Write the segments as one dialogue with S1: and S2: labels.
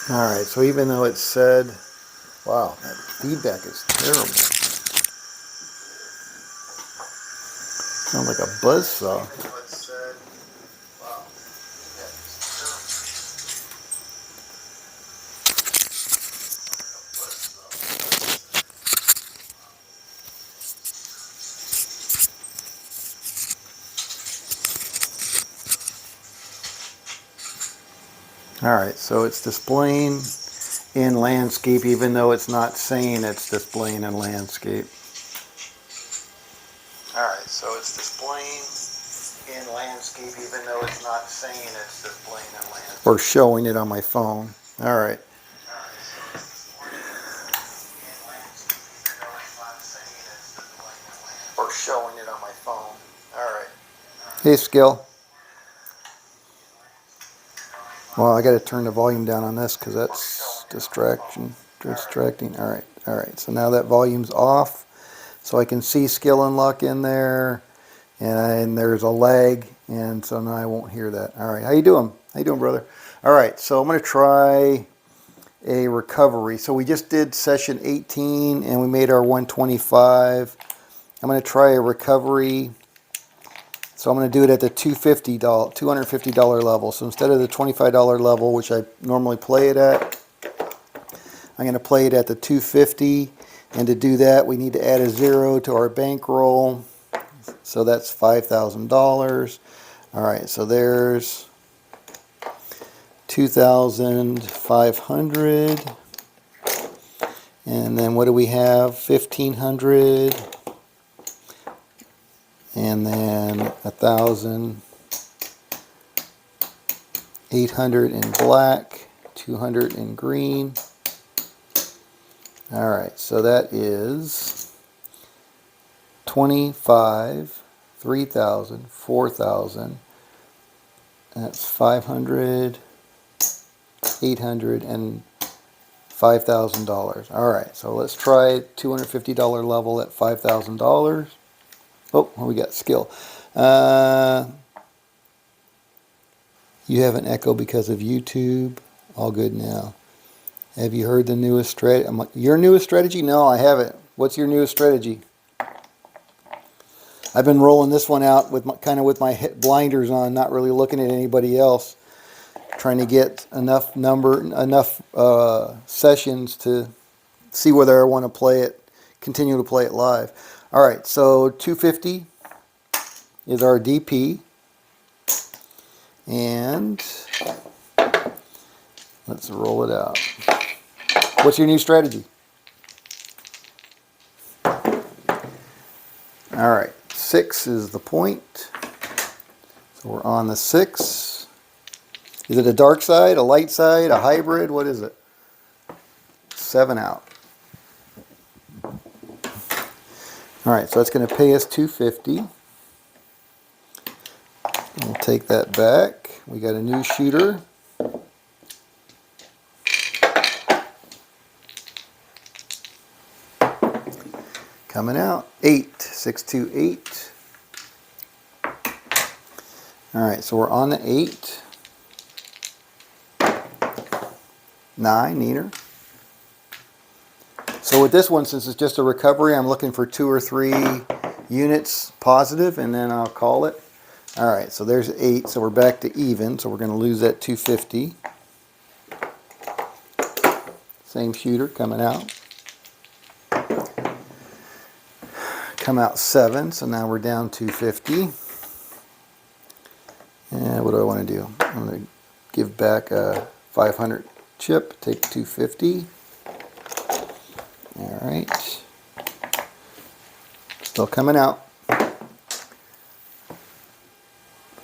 S1: Alright, so even though it said, wow, that feedback is terrible. Sounds like a buzzsaw. Alright, so it's displaying in landscape even though it's not saying it's displaying in landscape. Alright, so it's displaying in landscape even though it's not saying it's displaying in landscape. Or showing it on my phone. Alright. Or showing it on my phone. Alright. Hey, Skill. Well, I got to turn the volume down on this because that's distracting. All right. So now that volume's off, so I can see Skill and Luck in there, and there's a lag, and so now I won't hear that. All right. How you doing? How you doing, brother? All right. So I'm going to try a recovery. So we just did session 18, and we made our 125. I'm going to try a recovery. So I'm going to do it at the $250 level. So instead of the $25 level, which I normally play it at, I'm going to play it at the $250. And to do that, we need to add a 0 to our bankroll. So that's $5,000. All right, so there's 2,500. And then what do we have? 1,500. And then 1,800 in black, 200 in green. All right, so that is 25, 3,000, 4,000. That's 500, 800, and $5,000. All right, so let's try $250 level at $5,000. Oh, we got Skill. You have an echo because of YouTube. All good now. Have you heard the newest strategy? Your newest strategy? No, I haven't. What's your newest strategy? I've been rolling this one out with kind of with my blinders on, not really looking at anybody else, trying to get enough sessions to see whether I want to play it, continue to play it live. All right, so 250 is our DP, and let's roll it out. What's your new strategy? All right, 6 is the point. So we're on the 6. Is it a dark side, a light side, a hybrid? What is it? 7 out. All right, so that's going to pay us $250. We'll take that back. We got a new shooter. Coming out, 8, 628. All right, so we're on the 8. 9, neater. So with this one, since it's just a recovery, I'm looking for 2 or 3 units positive, and then I'll call it. All right, so there's 8, so we're back to even, so we're going to lose that 250. Same shooter coming out. Come out 7, so now we're down 250. And what do I want to do? I'm going to give back a 500 chip, take 250. All right. Still coming out.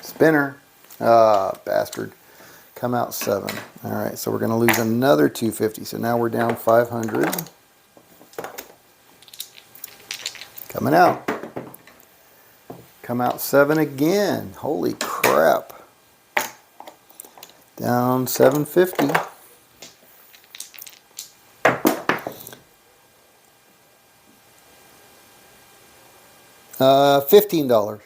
S1: Spinner. Ah, bastard. Come out 7. All right, so we're going to lose another 250. So now we're down 500. Coming out. Come out 7 again. Holy crap. Down 750. $15.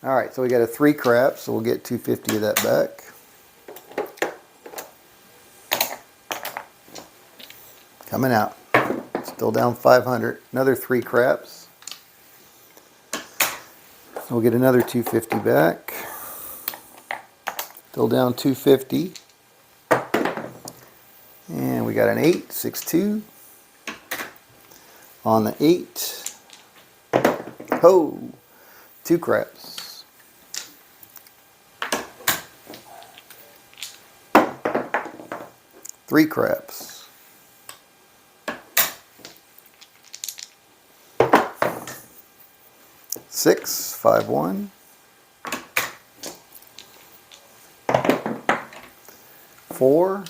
S1: All right, so we got a 3 crap, so we'll get 250 of that back. Coming out. Still down 500. Another 3 craps. We'll get another 250 back. Still down 250. And we got an 8, 6-2. On the 8. Ho! 2 craps. Three craps. Six, 5-1. 4.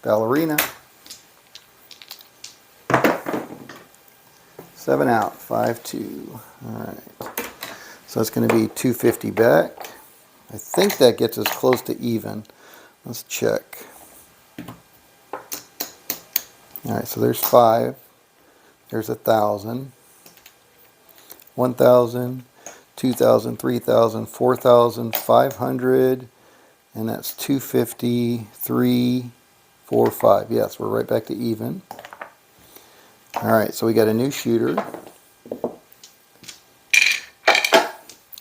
S1: Ballerina. 7 out, 5-2. Alright. So it's going to be 250 back. I think that gets us close to even. Let's check. Alright, so there's 5. There's 1,000. 1,000, 2,000, 3,000, 4,000, 500. And that's 250, 3, 4, 5. Yes, we're right back to even. Alright, so we got a new shooter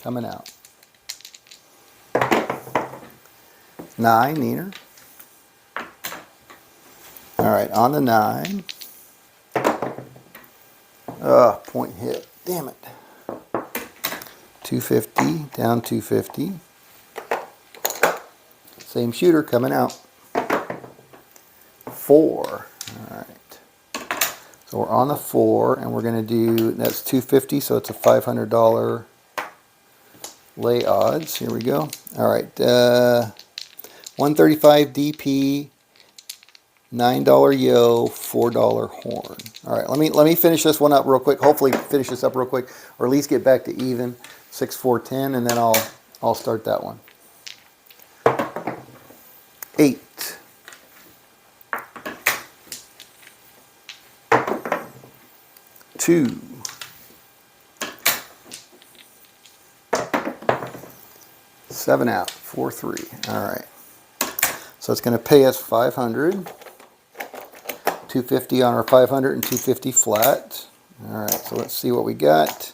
S1: coming out. 9, Neener. Alright, on the 9. Point hit. Damn it. 250, down 250. Same shooter coming out. 4. Alright. So we're on the 4, and we're going to do, that's 250, so it's a $500 lay odds. Here we go. Alright, 135 DP, $9 yo, $4 horn. Alright, let me finish this one up real quick. Hopefully finish this up real quick, or at least get back to even. 6, 4, 10, and then I'll start that one. 8. 2. 7 out, 4, 3. Alright. So it's going to pay us 500. 250 on our 500 and 250 flat. Alright, so let's see what we got.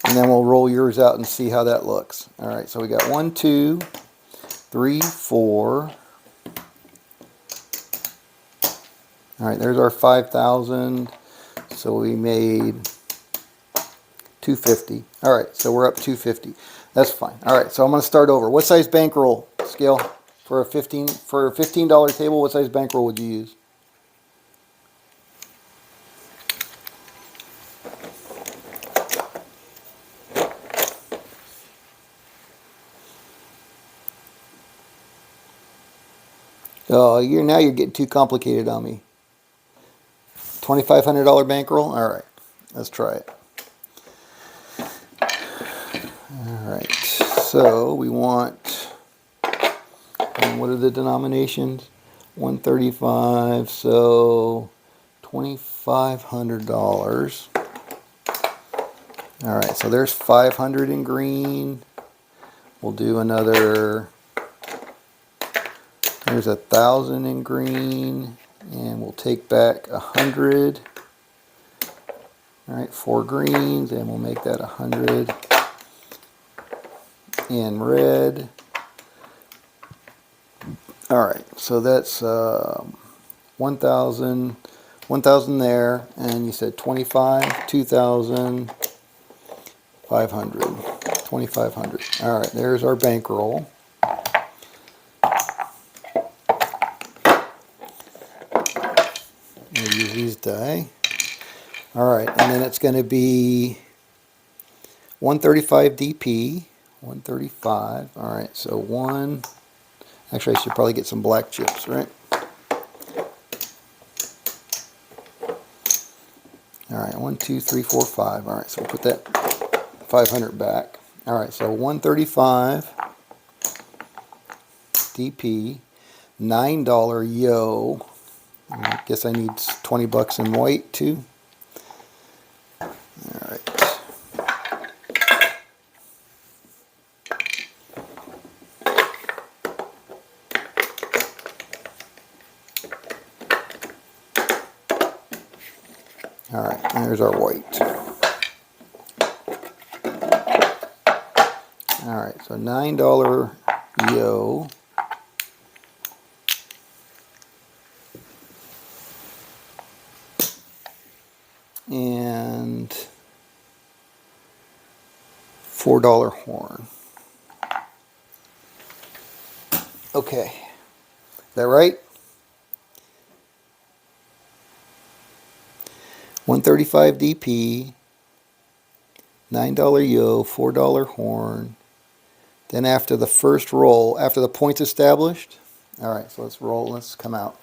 S1: And then we'll roll yours out and see how that looks. Alright, so we got 1, 2, 3, 4. Alright, there's our 5,000. So we made 250. Alright, so we're up 250. That's fine. Alright, so I'm going to start over. What size bankroll, Scale? For a $15 table, what size bankroll would you use? Oh, now you're getting too complicated on me. $2,500 bankroll? Alright, let's try it. Alright, so we want, and what are the denominations? 135, so $2,500. Alright, so there's 500 in green. We'll do another, there's 1,000 in green, and we'll take back 100. Alright, 4 greens, and we'll make that 100 in red. Alright, so that's 1,000 there, and you said 25, 2,000, 500, 2,500. Alright, there's our bankroll. We'll use these die. Alright, and then it's going to be 135 DP, 135. Alright, so one. Actually, I should probably get some black chips, right? Alright, 1, 2, 3, 4, 5. Alright, so we'll put that 500 back. Alright, so 135 DP, $9 yo. I guess I need 20 bucks in white too. Alright. There's our white. Alright, so $9 yo. And $4 horn. Okay, is that right? 135 DP, $9 yo, $4 horn. Then after the first roll, after the point's established, all right, so let's roll, let's come out.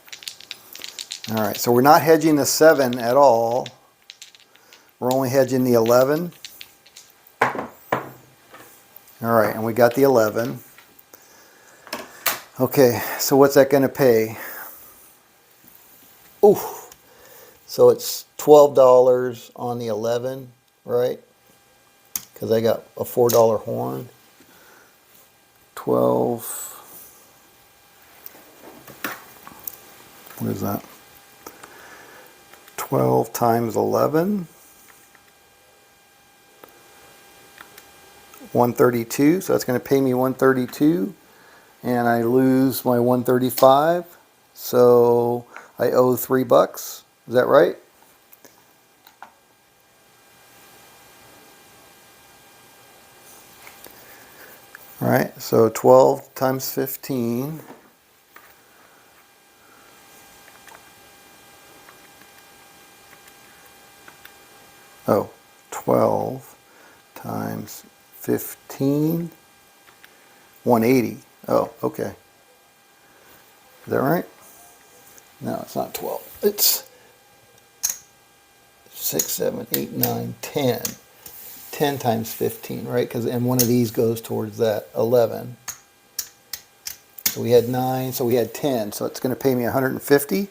S1: All right, so we're not hedging the 7 at all. We're only hedging the 11. All right, and we got the 11. Okay, so what's that going to pay? Ooh, so it's $12 on the 11, right? Because I got a $4 horn. 12. What is that? 12 times 11. 132, so that's going to pay me 132, and I lose my 135, so I owe $3. Is that right? All right, so 12 times 15. Oh, 12 times 15, 180. Oh, okay. Is that right? No, it's not 12. It's 6, 7, 8, 9, 10. 10 times 15, right? Because and one of these goes towards that 11. So we had 9, so we had 10. So it's going to pay me 150.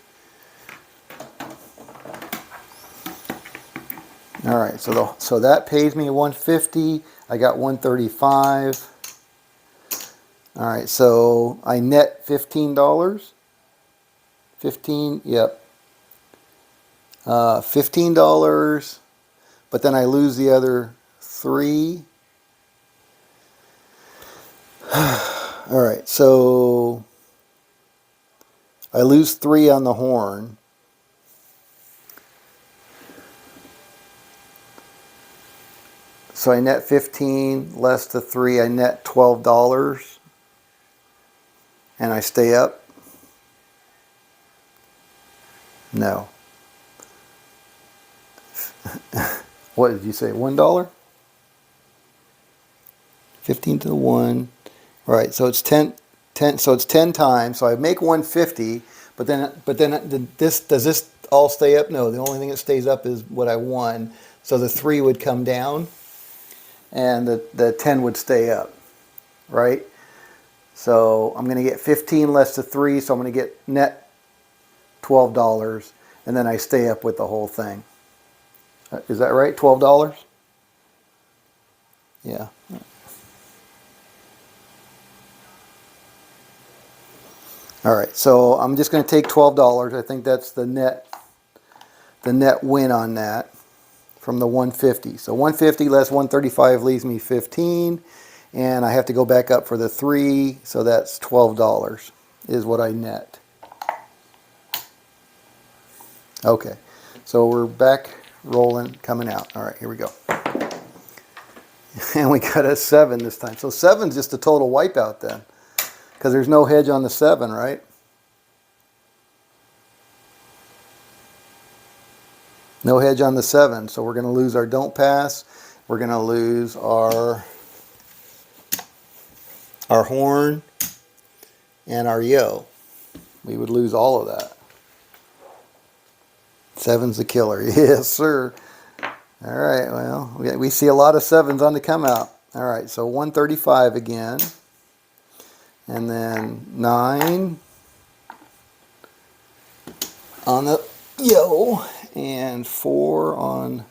S1: All right, so that pays me 150. I got 135. All right, so I net $15. 15, yep. $15, but then I lose the other 3. All right, so I lose 3 on the horn. So I net 15 less the 3, I net $12. And I stay up? No. What did you say, $1? 15 to the 1. All right, so it's 10, so it's 10 times. So I make 150, but then does this all stay up? No, the only thing that stays up is what I won. So the 3 would come down, and the 10 would stay up, right? So I'm going to get 15 less the 3, so I'm going to get net $12, and then I stay up with the whole thing. Is that right? $12? Yeah. All right, so I'm just going to take $12. I think that's the net win on that from the 150. So 150 less 135 leaves me 15, and I have to go back up for the 3, so that's $12 is what I net. Okay, so we're back rolling, coming out. All right, here we go. And we got a 7 this time. So 7's just a total wipeout then, because there's no hedge on the 7, right? No hedge on the 7, so we're going to lose our don't pass. We're going to lose our horn and our yo. We would lose all of that. 7's the killer. Yes, sir. All right, well, we see a lot of 7s on the come out. All right, so 135 again. And then 9 on the yo and 4 on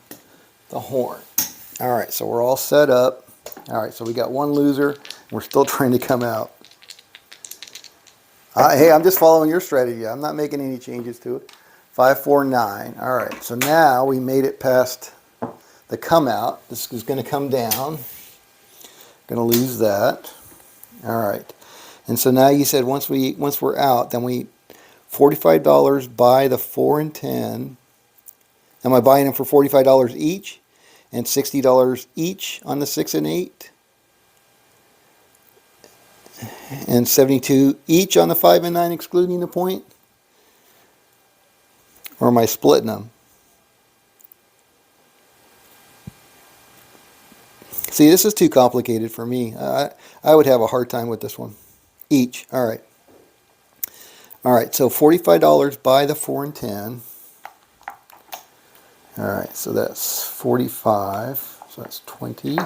S1: the horn. All right, so we're all set up. All right, so we got one loser. We're still trying to come out. Hey, I'm just following your strategy. I'm not making any changes to it. 549. All right, so now we made it past the come out. This is going to come down. Going to lose that. All right, and so now you said once we're out, then we $45 buy the 4 and 10. Am I buying them for $45 each, and $60 each on the 6 and 8, and 72 each on the 5 and 9, excluding the point? Or am I splitting them? See, this is too complicated for me. I would have a hard time with this one. Each. All right. All right, so $45 buy the 4 and 10. All right, so that's 45. So that's 20.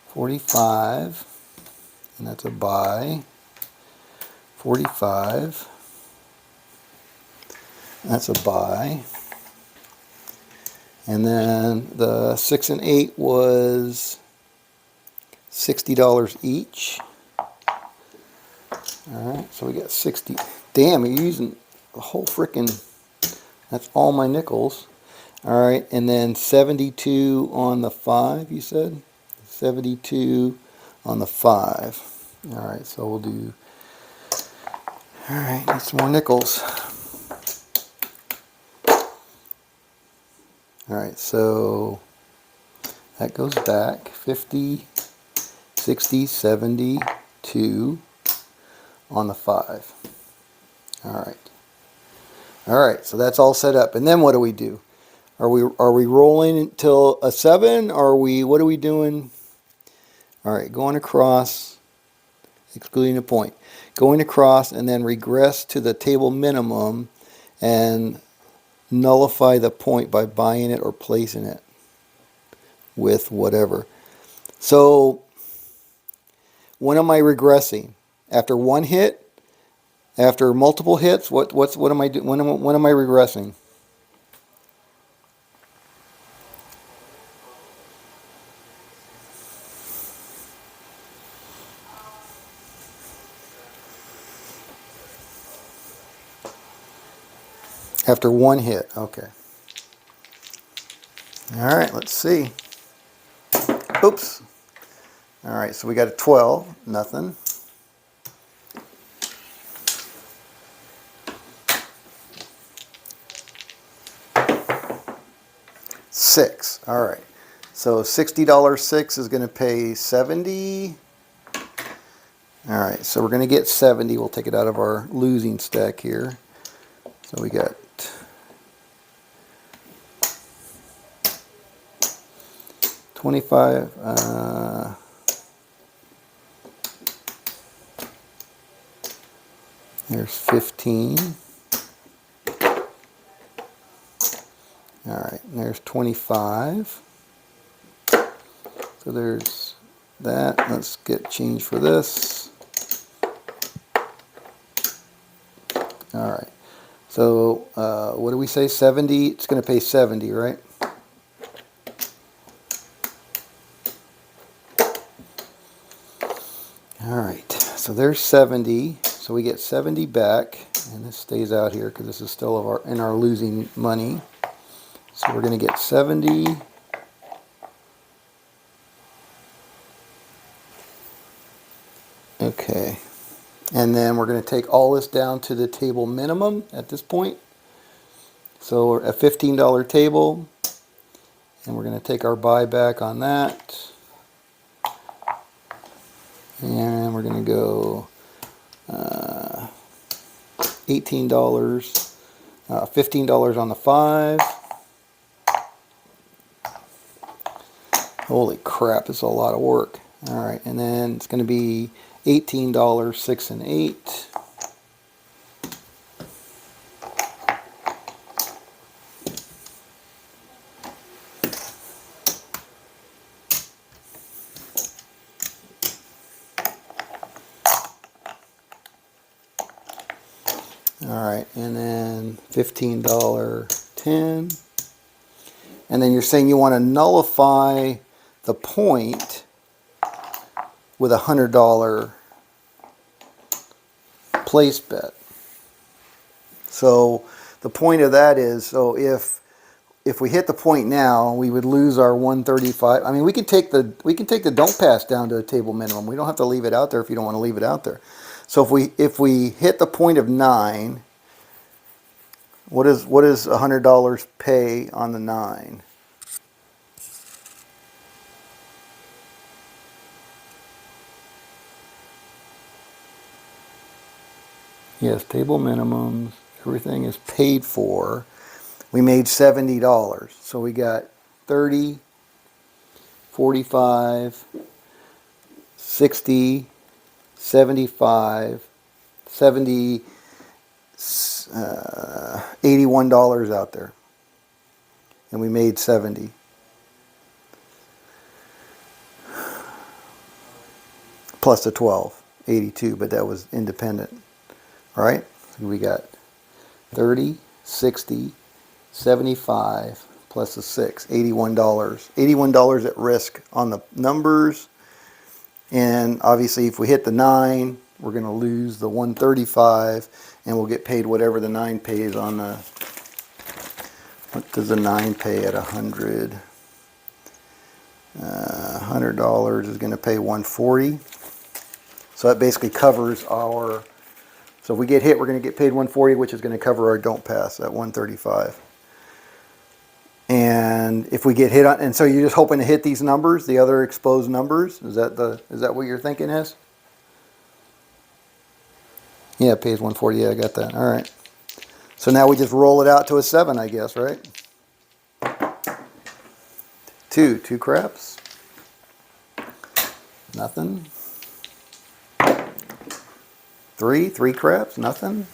S1: 45. And that's a buy. 45. That's a buy. And then the 6 and 8 was $60 each. Alright, so we got 60. Damn, you're using the whole frickin', that's all my nickels. Alright, and then 72 on the 5, you said? 72 on the 5. Alright, so we'll do, alright, need some more nickels. Alright, so that goes back 50, 60, 72 on the 5. Alright. Alright, so that's all set up. And then what do we do? Are we rolling until a 7? Or what are we doing? Alright, going across, excluding a point. Going across and then regress to the table minimum and nullify the point by buying it or placing it with whatever. So when am I regressing? After one hit? After multiple hits? What am I doing? When am I regressing? After one hit. Okay. All right, let's see. Oops. All right, so we got a 12, nothing. Six. All right. So $60 6 is going to pay 70. All right, so we're going to get 70. We'll take it out of our losing stack here. So we got 25. There's 15. All right, and there's 25. So there's that. Let's get change for this. All right. So what do we say? 70. It's going to pay 70, right? All right. So there's 70. So we get 70 back, and this stays out here because this is still in our losing money. So we're going to get 70. Okay. And then we're going to take all this down to the table minimum at this point. So we're a $15 table. And we're going to take our buyback on that. And we're going to go $18, $15 on the 5. Holy crap, it's a lot of work. All right, and then it's going to be $18, 6 and 8. All right, and then $15, 10. And then you're saying you want to nullify the point with a $100 place bet. So the point of that is, so if we hit the point now, we would lose our 135. I mean, we can take the don't pass down to a table minimum. We don't have to leave it out there if you don't want to leave it out there. So if we hit the point of 9, what does $100 pay on the 9? Yes, table minimums. Everything is paid for. We made $70. So we got 30, 45, 60, 75, 70, $81 out there. And we made 70. Plus the 12, 82, but that was independent. All right, so we got 30, 60, 75, plus the 6, $81. $81 at risk on the numbers. And obviously if we hit the 9, we're going to lose the 135, and we'll get paid whatever the 9 pays on the, what does the 9 pay at 100? $100 is going to pay 140. So that basically covers our, so if we get hit, we're going to get paid 140, which is going to cover our don't pass at 135. And if we get hit on, and so you're just hoping to hit these numbers, the other exposed numbers. Is that what you're thinking is? Yeah, it pays 140. Yeah, I got that. All right. So now we just roll it out to a 7, I guess, right? 2 craps. Nothing. 3 craps. Nothing.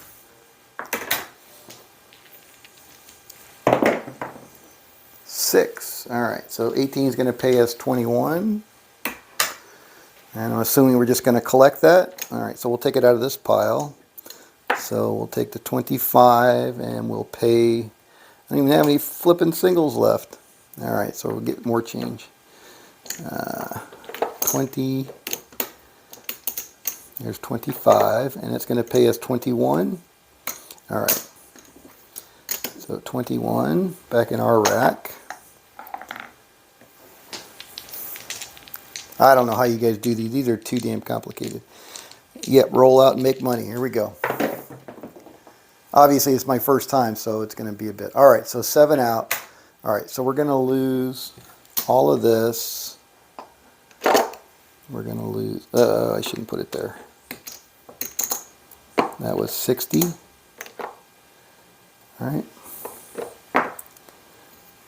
S1: 6. All right. So 18 is going to pay us 21. And I'm assuming we're just going to collect that. All right. So we'll take it out of this pile. So we'll take the 25 and we'll pay. I don't even have any flipping singles left. All right. So we'll get more change. 20. There's 25, and it's going to pay us 21. All right. So 21 back in our rack. I don't know how you guys do these. These are too damn complicated. Yep, roll out and make money. Here we go. Obviously, it's my first time, so it's going to be a bit. All right, so 7 out. All right, so we're going to lose all of this. We're going to lose, I shouldn't put it there. That was 60. All right.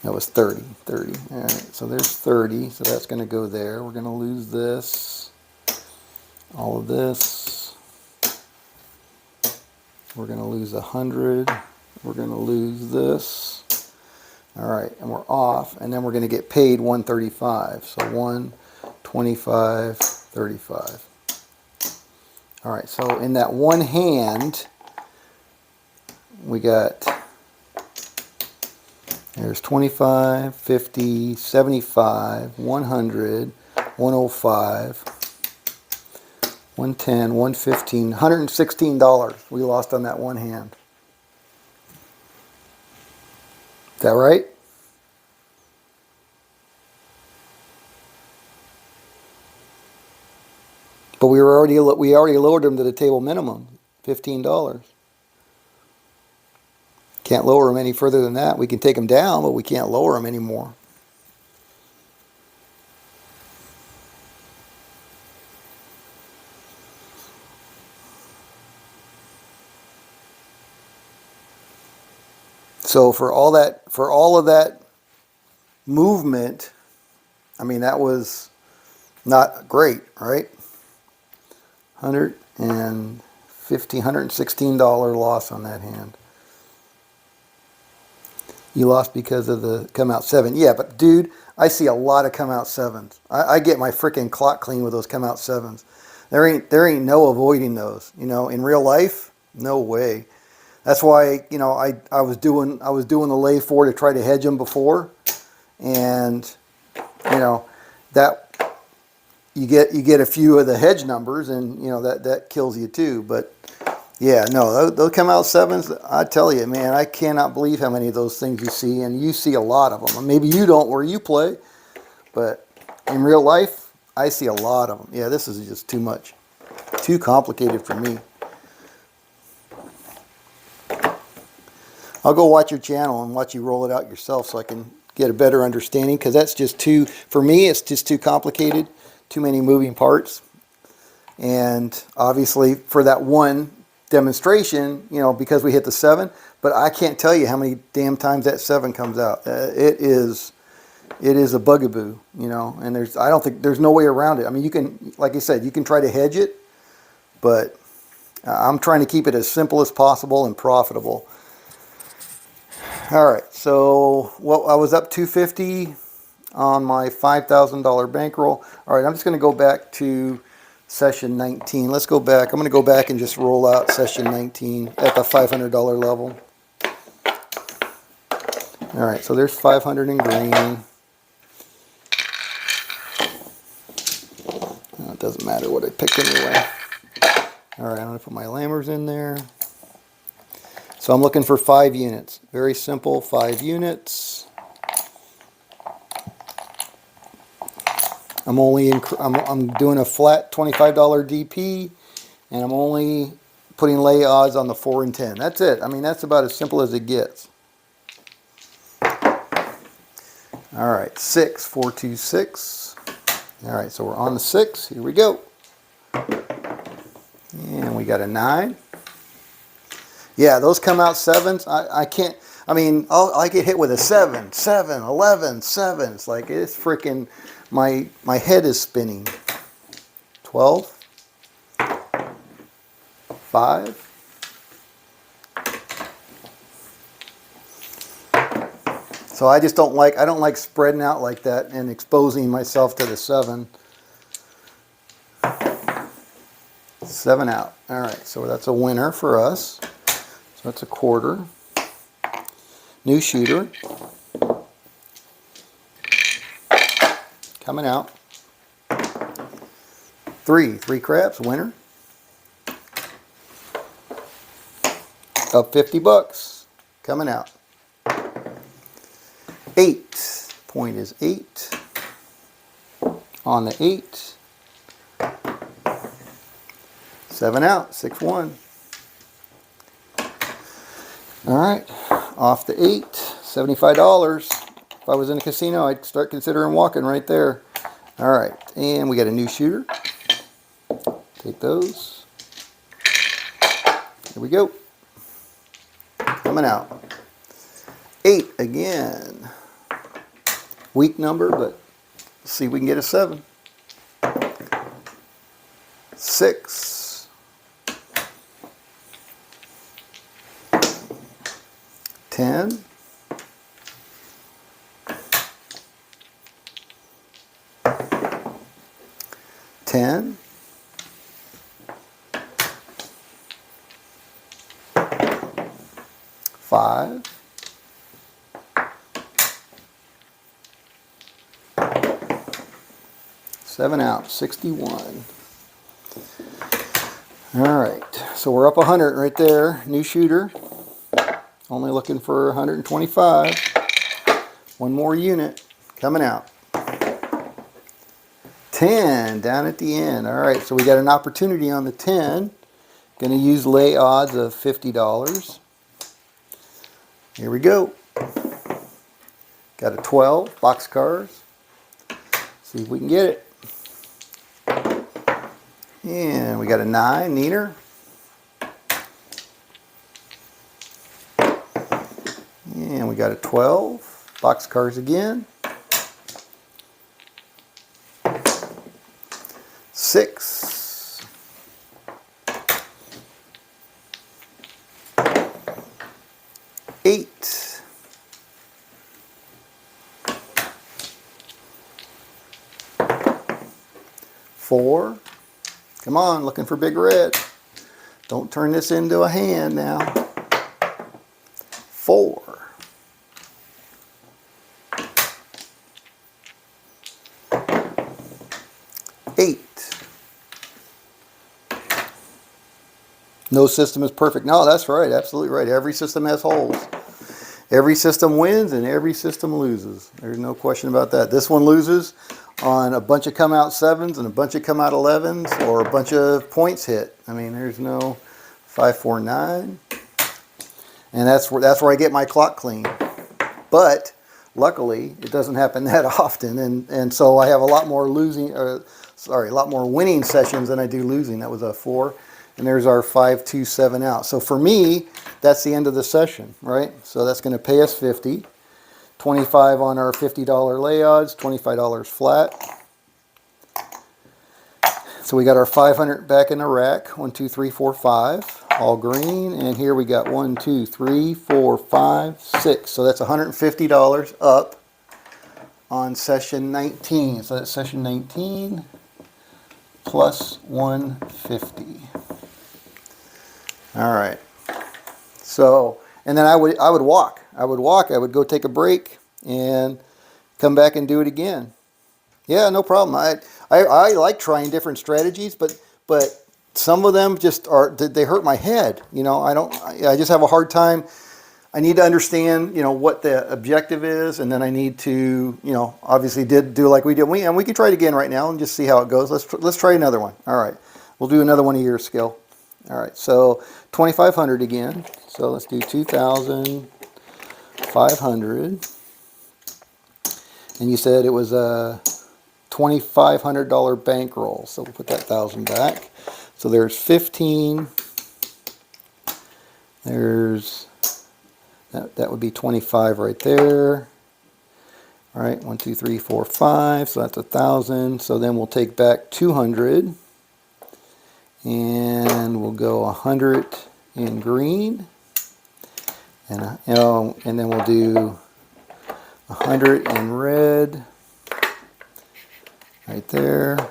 S1: That was 30. All right, so there's 30, so that's going to go there. We're going to lose this, all of this. We're going to lose 100. We're going to lose this. All right, and we're off, and then we're going to get paid 135. So 125, 35. All right, so in that one hand, we got, there's 25, 50, 75, 100, 105, 110, 115, $116 we lost on that one hand. Is that right? But we already lowered them to the table minimum, $15. Can't lower them any further than that. We can take them down, but we can't lower them anymore. So for all of that movement, I mean, that was not great, right? $116 loss on that hand. You lost because of the come out 7. Yeah, but dude, I see a lot of come out 7s. I get my freaking clock clean with those come out 7s. There ain't no avoiding those. You know, in real life, no way. That's why, you know, I was doing the lay 4 to try to hedge them before, and you know that you get a few of the hedge numbers, and you know that kills you too. But Yeah, no, they'll come out sevens. I tell you, man, I cannot believe how many of those things you see, and you see a lot of them. Maybe you don't where you play, but in real life, I see a lot of them. Yeah, this is just too much. Too complicated for me. I'll go watch your channel and watch you roll it out yourself so I can get a better understanding, because that's just too, for me, it's just too complicated. Too many moving parts. And obviously for that one demonstration, you know, because we hit the 7, but I can't tell you how many damn times that 7 comes out. It is a bugaboo, you know, and I don't think there's no way around it. I mean, you can, like I said, you can try to hedge it, but I'm trying to keep it as simple as possible and profitable. All right, so well, I was up 250 on my $5,000 bankroll. All right, I'm just going to go back to session 19. Let's go back. I'm going to go back and just roll out session 19 at the $500 level. All right, so there's 500 in green. It doesn't matter what I pick anyway. All right, I'm going to put my lammers in there. So I'm looking for 5 units. Very simple, 5 units. I'm doing a flat $25 DP, and I'm only putting lay odds on the 4 and 10. That's it. I mean, that's about as simple as it gets. All right, 6, 4, 2, 6. All right, so we're on the 6. Here we go. And we got a 9. Yeah, those come out 7s. I can't, I mean, I get hit with a 7, 7, 11, 7. It's like, it's freaking, my head is spinning. 12, 5. So I just don't like spreading out like that and exposing myself to the 7. 7 out. All right, so that's a winner for us. So that's a quarter. New shooter. Coming out. 3 craps, winner. Up 50 bucks. Coming out. 8. Point is 8. On the 8. 7 out. 6, 1. All right. Off the 8. $75. If I was in a casino, I'd start considering walking right there. All right. And we got a new shooter. Take those. Here we go. Coming out. 8 again. Weak number, but let's see if we can get a 7. 6. 10. 10. 5. 7 out. 61. All right, so we're up 100 right there. New shooter. Only looking for 125. One more unit coming out. 10 down at the end. All right, so we got an opportunity on the 10. Going to use lay odds of $50. Here we go. Got a 12 boxcars. See if we can get it. And we got a 9, Neener. And we got a 12, boxcars again. 6. 8. 4. Come on, looking for big red. Don't turn this into a hand now. 4. 8. No system is perfect. No, that's right. Absolutely right. Every system has holes. Every system wins and every system loses. There's no question about that. This one loses on a bunch of come out 7s and a bunch of come out 11s or a bunch of points hit. I mean, there's no 549. And that's where I get my clock clean. But luckily, it doesn't happen that often, and so I have a lot more a lot more winning sessions than I do losing. That was a 4, and there's our 5, 2, 7 out. So for me, that's the end of the session, right? So that's going to pay us 50, 25 on our $50 lay odds, $25 flat. So we got our 500 back in the rack. 1, 2, 3, 4, 5, all green. And here we got 1, 2, 3, 4, 5, 6. So that's $150 up on session 19. So that's session 19 plus 150. All right. So, and then I would walk. I would go take a break and come back and do it again. Yeah, no problem. I like trying different strategies, but some of them just they hurt my head. You know, I just have a hard time. I need to understand, you know, what the objective is, and then I need to, you know, obviously do like we did. And we can try it again right now and just see how it goes. Let's try another one. All right, we'll do another one of your skill. All right, so 2,500 again. So let's do 2,500. And you said it was a $2,500 bankroll. So we'll put that 1,000 back. So there's 15. There's that would be 25 right there. All right, 1, 2, 3, 4, 5. So that's 1,000. So then we'll take back 200, and we'll go 100 in green, and and then we'll do 100 in red. Right there,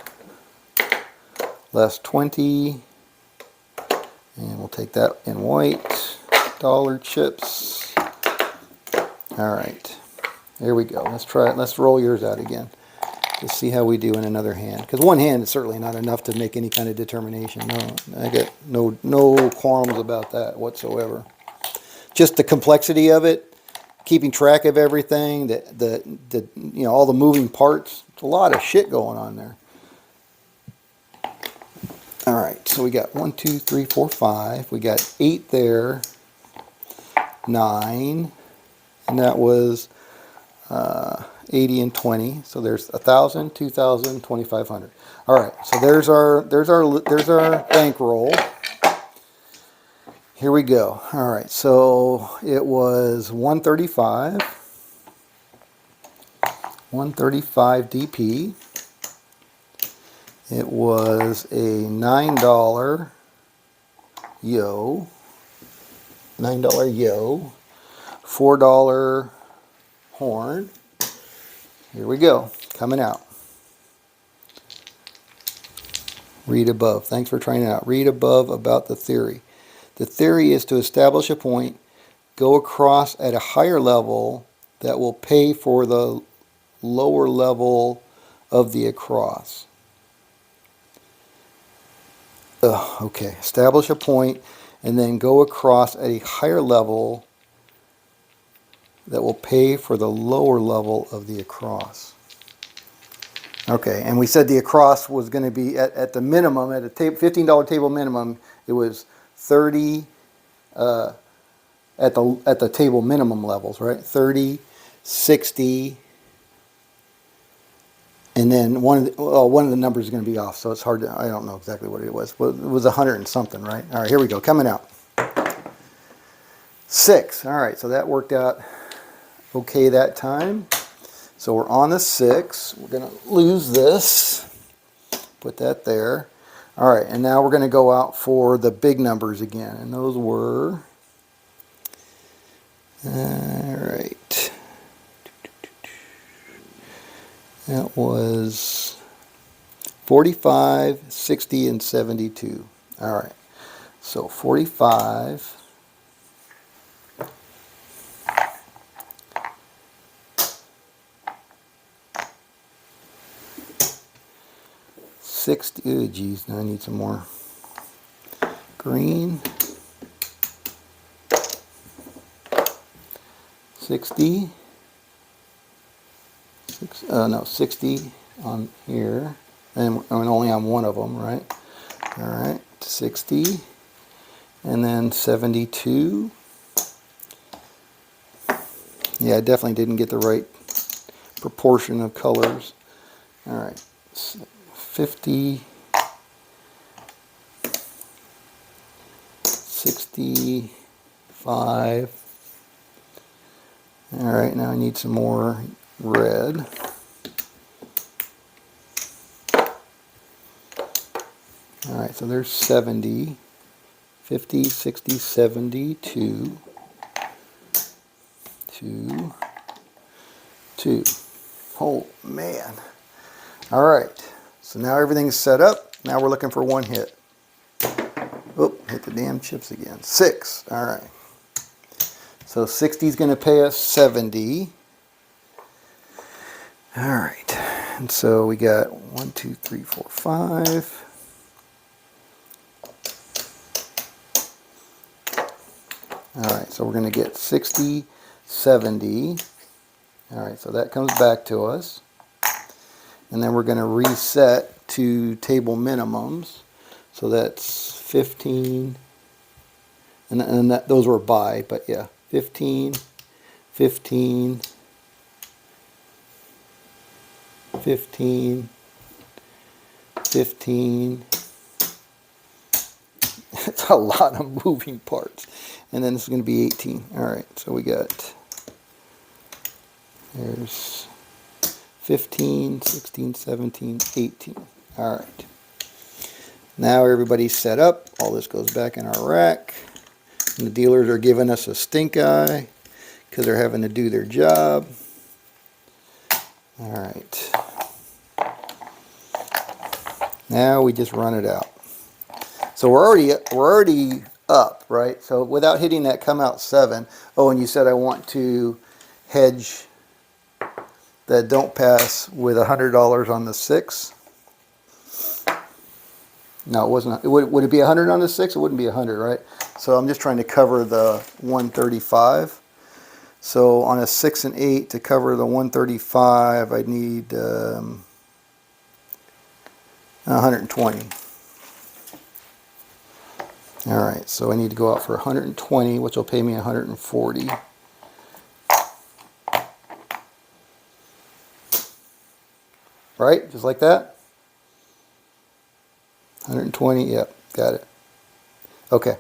S1: less 20, and we'll take that in white, dollar chips. All right, there we go. Let's try it. Let's roll yours out again. Let's see how we do in another hand. Because one hand is certainly not enough to make any kind of determination. No, I get no qualms about that whatsoever. Just the complexity of it, keeping track of everything, the you know, all the moving parts. It's a lot of shit going on there. All right, so we got 1, 2, 3, 4, 5. We got 8 there, 9, and that was 80 and 20. So there's 1,000, 2,000, 2,500. All right, so there's our bankroll. Here we go. All right, so it was 135. 135 DP. It was a $9 yo. $9 yo. $4 horn. Here we go. Coming out. Read above. Thanks for trying it out. Read above about the theory. The theory is to establish a point, go across at a higher level that will pay for the lower level of the across. Okay, establish a point and then go across at a higher level that will pay for the lower level of the across. Okay, and we said the across was going to be at the minimum, at a $15 table minimum, it was 30 at the table minimum levels, right? 30, 60, and then one of the numbers is going to be off, so it's hard to, I don't know exactly what it was, but it was 100 and something, right? All right, here we go, coming out. 6, all right, so that worked out okay that time. So we're on the 6. We're going to lose this. Put that there. All right, and now we're going to go out for the big numbers again, and those were, all right, that was 45, 60, and 72. All right, so 45, 60, oh geez, now I need some more green. 60. No, 60 on here, and only on one of them, right? All right, 60, and then 72. Yeah, I definitely didn't get the right proportion of colors. All right, 50, 65. All right, now I need some more red. All right, so there's 70, 50, 60, 72, 2, 2. Oh, man. All right, so now everything's set up. Now we're looking for one hit. Oop, hit the damn chips again. 6, all right. So 60 is going to pay us 70. All right, and so we got 1, 2, 3, 4, 5. All right, so we're going to get 60, 70. All right, so that comes back to us. And then we're going to reset to table minimums. So that's 15. And those were by, but yeah, 15, 15, 15, 15. It's a lot of moving parts. And then this is going to be 18. All right, so we got, there's 15, 16, 17, 18. All right. Now everybody's set up. All this goes back in our rack. And the dealers are giving us a stink eye because they're having to do their job. All right. Now we just run it out. So we're already up, right? So without hitting that come out 7. Oh, and you said I want to hedge that don't pass with $100 on the 6. No, it wasn't. Would it be 100 on the 6? It wouldn't be 100, right? So I'm just trying to cover the 135. So on a 6 and 8 to cover the 135, I'd need 120. All right, so I need to go out for 120, which will pay me 140. Right, just like that. 120, yep, got it. Okay.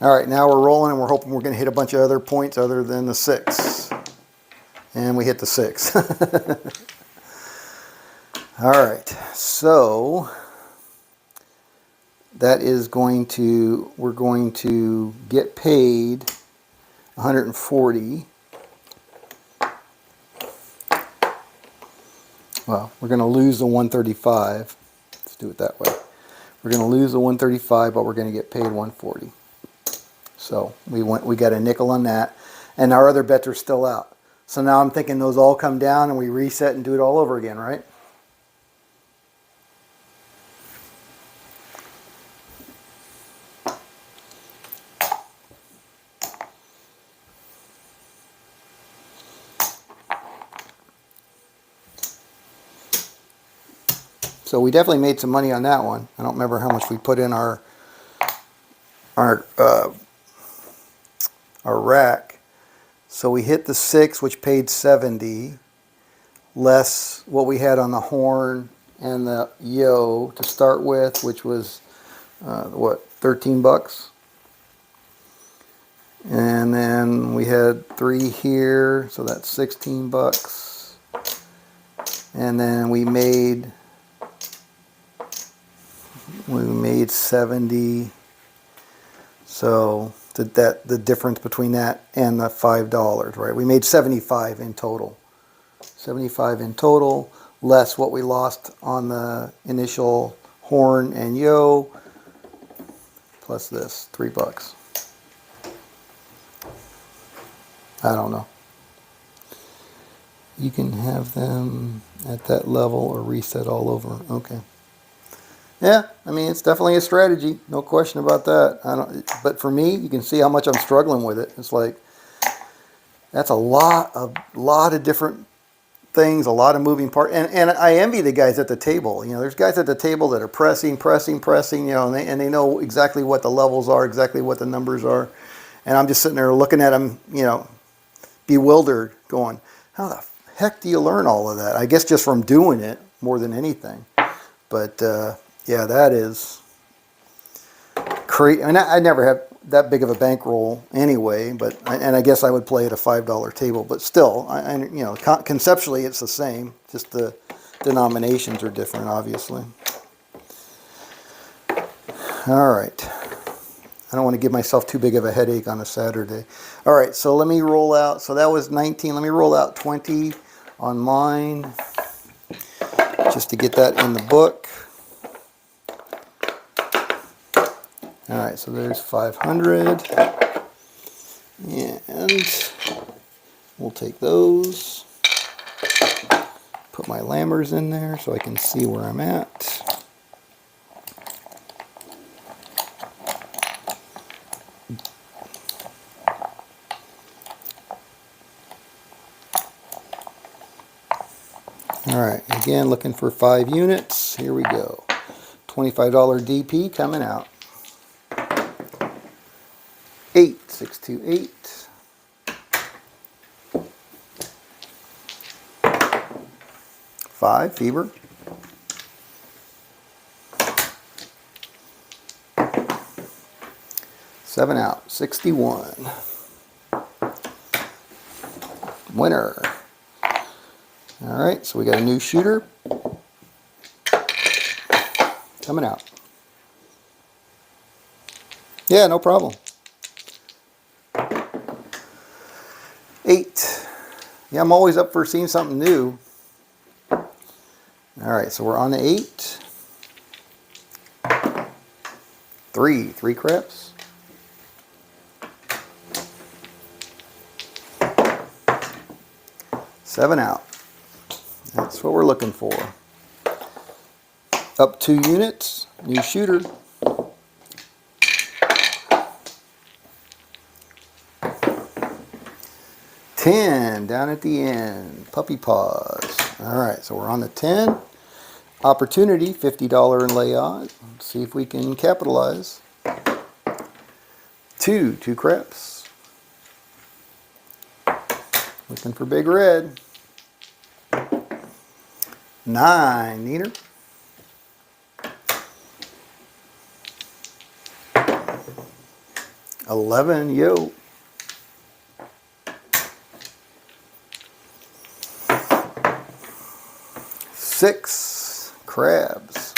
S1: All right, now we're rolling and we're hoping we're going to hit a bunch of other points other than the 6. And we hit the 6. All right, so that is going to, we're going to get paid 140. Well, we're going to lose the 135. Let's do it that way. We're going to lose the 135, but we're going to get paid 140. So we got a nickel on that, and our other bets are still out. So now I'm thinking those all come down and we reset and do it all over again, right? So we definitely made some money on that one. I don't remember how much we put in our rack. So we hit the 6, which paid 70, less what we had on the horn and the yo to start with, which was what, 13 bucks. And then we had 3 here, so that's 16 bucks. And then we made 70. So the difference between that and the $5, right? We made 75 in total. 75 in total, less what we lost on the initial horn and yo, plus this, 3 bucks. I don't know. You can have them at that level or reset all over. Okay. Yeah, I mean, it's definitely a strategy. No question about that. But for me, you can see how much I'm struggling with it. It's like, That's a lot of different things, a lot of moving parts. And I envy the guys at the table. You know, there's guys at the table that are pressing, you know, and they know exactly what the levels are, exactly what the numbers are. And I'm just sitting there looking at them, you know, bewildered, going, how the heck do you learn all of that? I guess just from doing it more than anything. But yeah, that is crazy. And I never had that big of a bankroll anyway. But and I guess I would play at a $5 table. But still, you know, conceptually it's the same. Just the denominations are different, obviously. All right. I don't want to give myself too big of a headache on a Saturday. All right, so let me roll out. So that was 19. Let me roll out 20 on mine just to get that in the book. All right, so there's 500. And we'll take those. Put my lammers in there so I can see where I'm at. All right, again, looking for 5 units. Here we go. $25 DP coming out. 8, 628. 5, fever. 7 out, 61. Winner. All right, so we got a new shooter coming out. Yeah, no problem. 8. Yeah, I'm always up for seeing something new. All right, so we're on the 8. 3 craps. 7 out. That's what we're looking for. Up 2 units, new shooter. 10 down at the end, puppy paws. All right, so we're on the 10. Opportunity, $50 in lay odds. Let's see if we can capitalize. 2 craps. Looking for big red. 9 neater. 11 yo. 6 crabs.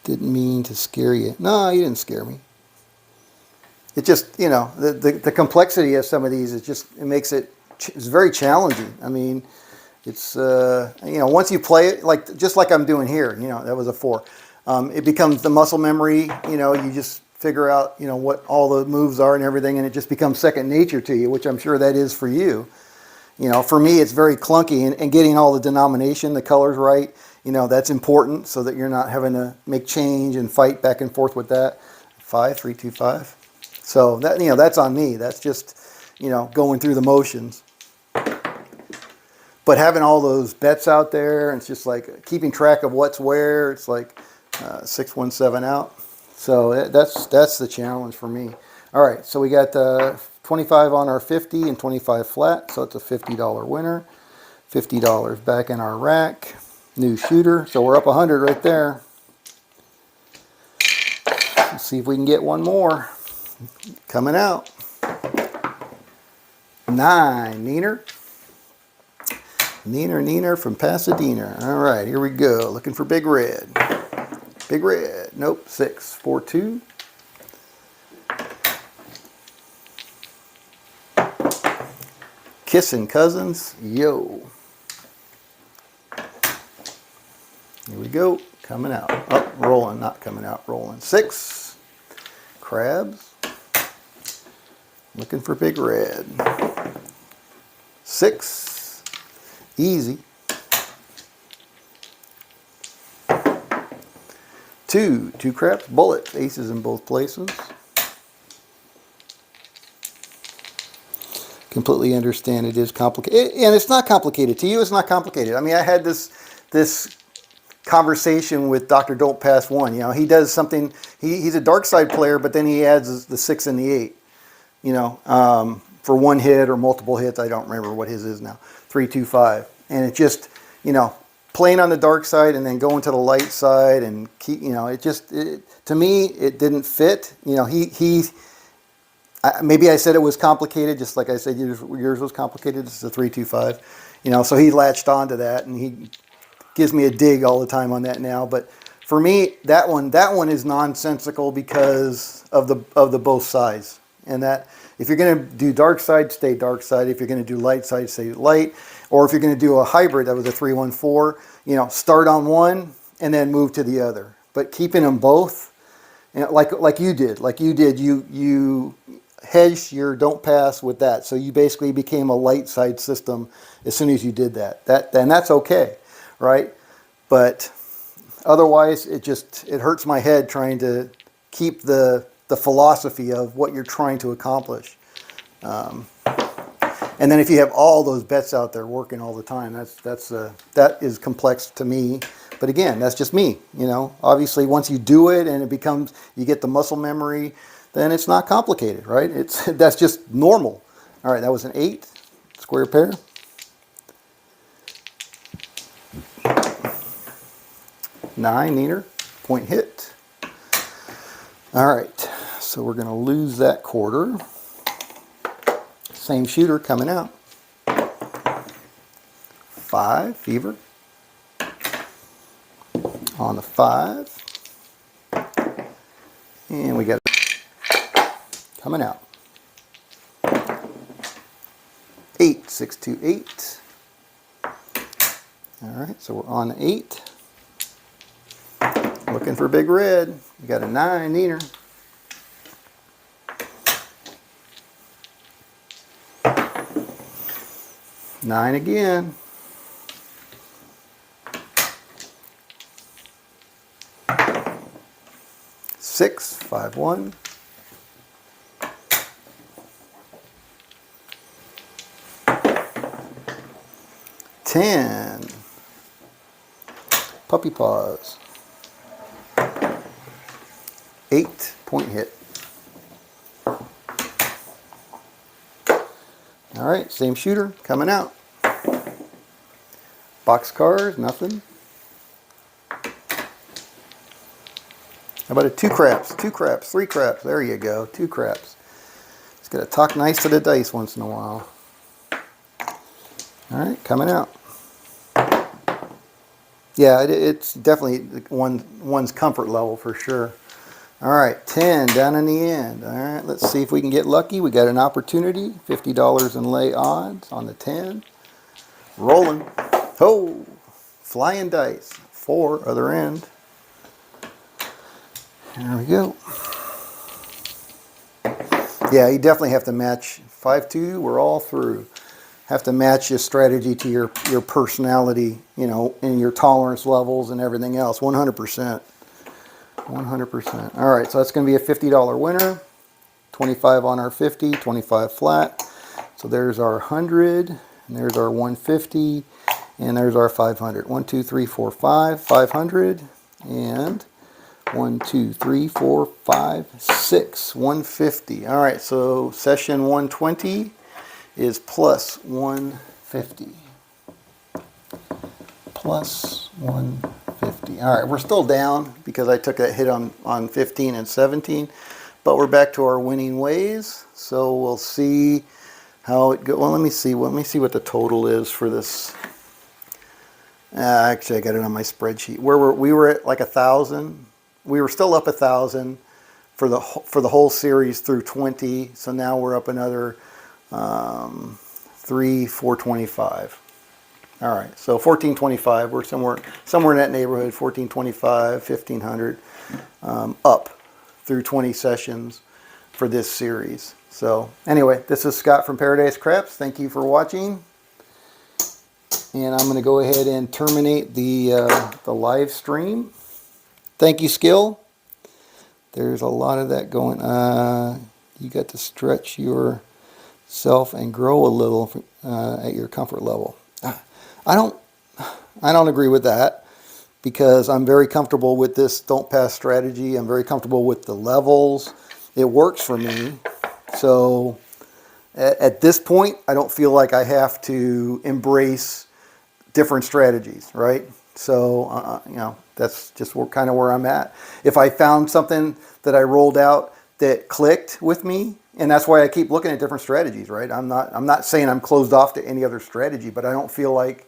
S1: Didn't mean to scare you. No, you didn't scare me. It just, you know, the complexity of some of these is just, it makes it, it's very challenging. I mean, it's, you know, once you play it, like, just like I'm doing here, you know, that was a 4. It becomes the muscle memory, you know, you just figure out, you know, what all the moves are and everything, and it just becomes second nature to you, which I'm sure that is for you. You know, for me, it's very clunky, and getting all the denomination, the colors right, you know, that's important so that you're not having to make change and fight back and forth with that. 5, 3, 2, 5. So that, you know, that's on me. That's just, you know, going through the motions. But having all those bets out there, and it's just like keeping track of what's where. It's like 6, 1, 7 out. So that's the challenge for me. All right, so we got 25 on our 50 and 25 flat, so it's a $50 winner. $50 back in our rack. New shooter, so we're up 100 right there. Let's see if we can get one more. Coming out. 9 neener. Neener from Pasadena. All right, here we go. Looking for big red. Big red. Nope. 6, 4, 2. Kissing cousins. Yo. Here we go. Coming out. Oh, rolling. Not coming out. Rolling. 6. Crabs. Looking for big red. 6. Easy. 2 craps. Bullets. Aces in both places. completely understand it is complicated, and it's not complicated to you. It's not complicated. I mean, I had this conversation with Dr. Don't Pass One. You know, he does something. He's a dark side player, but then he adds the 6 and the 8. You know, for one hit or multiple hits. I don't remember what his is now. 3, 2, 5, and it just, you know, playing on the dark side and then going to the light side and keep. You know, to me it didn't fit. You know, maybe I said it was complicated, just like I said yours was complicated. This is a 3, 2, 5. You know, so he latched onto that, and he gives me a dig all the time on that now. But for me, that one is nonsensical because of the both sides. And that if you're going to do dark side, stay dark side. If you're going to do light side, stay light. Or if you're going to do a hybrid, that was a 3-1-4. You know, start on one and then move to the other. But keeping them both, you know, like you did, you hedged your don't pass with that. So you basically became a light side system as soon as you did that. And that's okay, right? But otherwise, it hurts my head trying to keep the philosophy of what you're trying to accomplish. And then if you have all those bets out there working all the time, that is complex to me. But again, that's just me. You know, obviously once you do it and you get the muscle memory, then it's not complicated, right? That's just normal. All right, that was an 8 square pair. Nine, neater, point hit. All right, so we're gonna lose that quarter. Same shooter coming out. 5, fever. On the 5. And we got it coming out. 8, 6, 2, 8. All right, so we're on the 8. Looking for big red. We got a 9, neater. Nine again. 6, 5, 1. Ten. Puppy paws. 8, point hit. All right, same shooter coming out. Box cars, nothing. How about a 2 craps, 2 craps, 3 craps? There you go, 2 craps. Just gotta talk nice to the dice once in a while. All right, coming out. Yeah, it's definitely one's comfort level for sure. All right, 10 down in the end. All right, let's see if we can get lucky. We got an opportunity, $50 in lay odds on the 10. Rolling. Oh, flying dice. 4, other end. There we go. Yeah, you definitely have to match 5-2. We're all through. Have to match your strategy to your personality, you know, and your tolerance levels and everything else. 100%. 100%. All right, so that's going to be a $50 winner. 25 on our 50, 25 flat. So there's our 100, and there's our 150, and there's our 500. 1, 2, 3, 4, 5, 500, and 1, 2, 3, 4, 5, 6, 150. All right, so session 120 is plus 150. Plus 150. All right, we're still down because I took a hit on 15 and 17, but we're back to our winning ways. So we'll see how it goes. Well, let me see what the total is for this. Actually, I got it on my spreadsheet. We were at like 1,000. We were still up 1,000 for the whole series through 20. So now we're up another 425. All right, so 1425. We're somewhere in that neighborhood. 1425, 1500, up through 20 sessions for this series. So anyway, this is Scott from Paradise Craps. Thank you for watching, and I'm going to go ahead and terminate the live stream. Thank you, Skill. There's a lot of that going. You got to stretch your self and grow a little at your comfort level. I don't I don't agree with that because I'm very comfortable with this don't pass strategy. I'm very comfortable with the levels. It works for me. So at this point, I don't feel like I have to embrace different strategies, right? So, that's just kind of where I'm at. If I found something that I rolled out that clicked with me, and that's why I keep looking at different strategies, right? I'm not saying I'm closed off to any other strategy, but I don't feel like,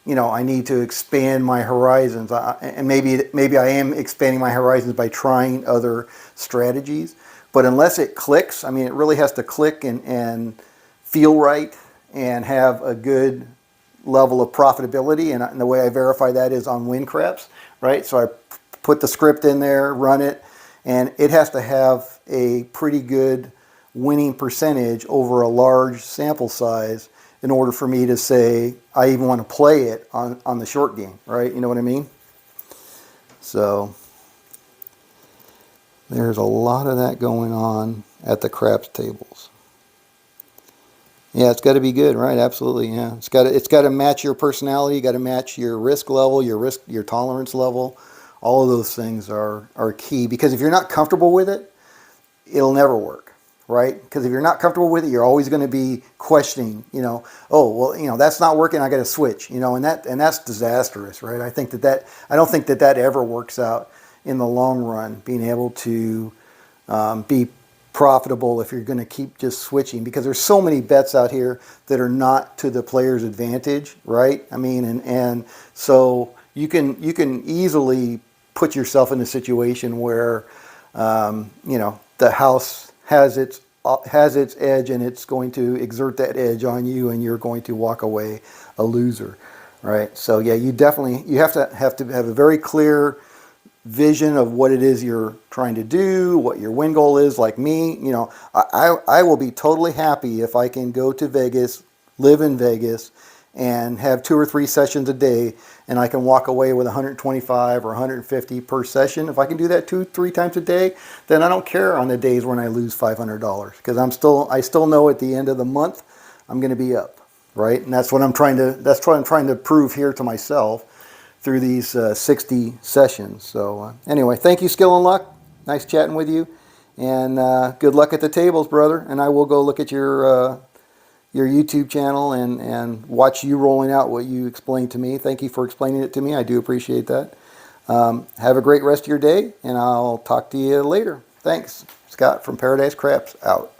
S1: I need to expand my horizons. And maybe I am expanding my horizons by trying other strategies. But unless it clicks, I mean, it really has to click and feel right and have a good level of profitability. And the way I verify that is on WinCraps, right? So I put the script in there, run it, and it has to have a pretty good winning percentage over a large sample size in order for me to say I even want to play it on the short game, right? You know what I mean? So there's a lot of that going on at the craps tables. Yeah, it's got to be good, right? Absolutely, yeah. It's got to match your personality. You got to match your risk level, your tolerance level. All of those things are key because if you're not comfortable with it, it'll never work, right? Because if you're not comfortable with it, you're always going to be questioning, oh, well, that's not working, I got to switch, and that's disastrous, right? I don't think that ever works out in the long run, being able to be profitable if you're going to keep just switching, because there's so many bets out here that are not to the player's advantage, right? I mean, and so you can easily put yourself in a situation where the house has its edge and it's going to exert that edge on you, and you're going to walk away a loser, right? So yeah, you have to have a very clear vision of what it is you're trying to do, what your win goal is. Like me, I will be totally happy if I can go to Vegas, live in Vegas, and have 2 or 3 sessions a day, and I can walk away with 125 or 150 per session. If I can do that 2-3 times a day, then I don't care on the days when I lose $500, because I still know at the end of the month I'm going to be up, right? And that's what I'm trying to prove here to myself through these 60 sessions. So anyway, thank you, Skill and Luck. Nice chatting with you, and good luck at the tables, brother. And I will go look at your YouTube channel and watch you rolling out what you explained to me. Thank you for explaining it to me. I do appreciate that. Have a great rest of your day, and I'll talk to you later. Thanks. Scott from Paradise Craps out.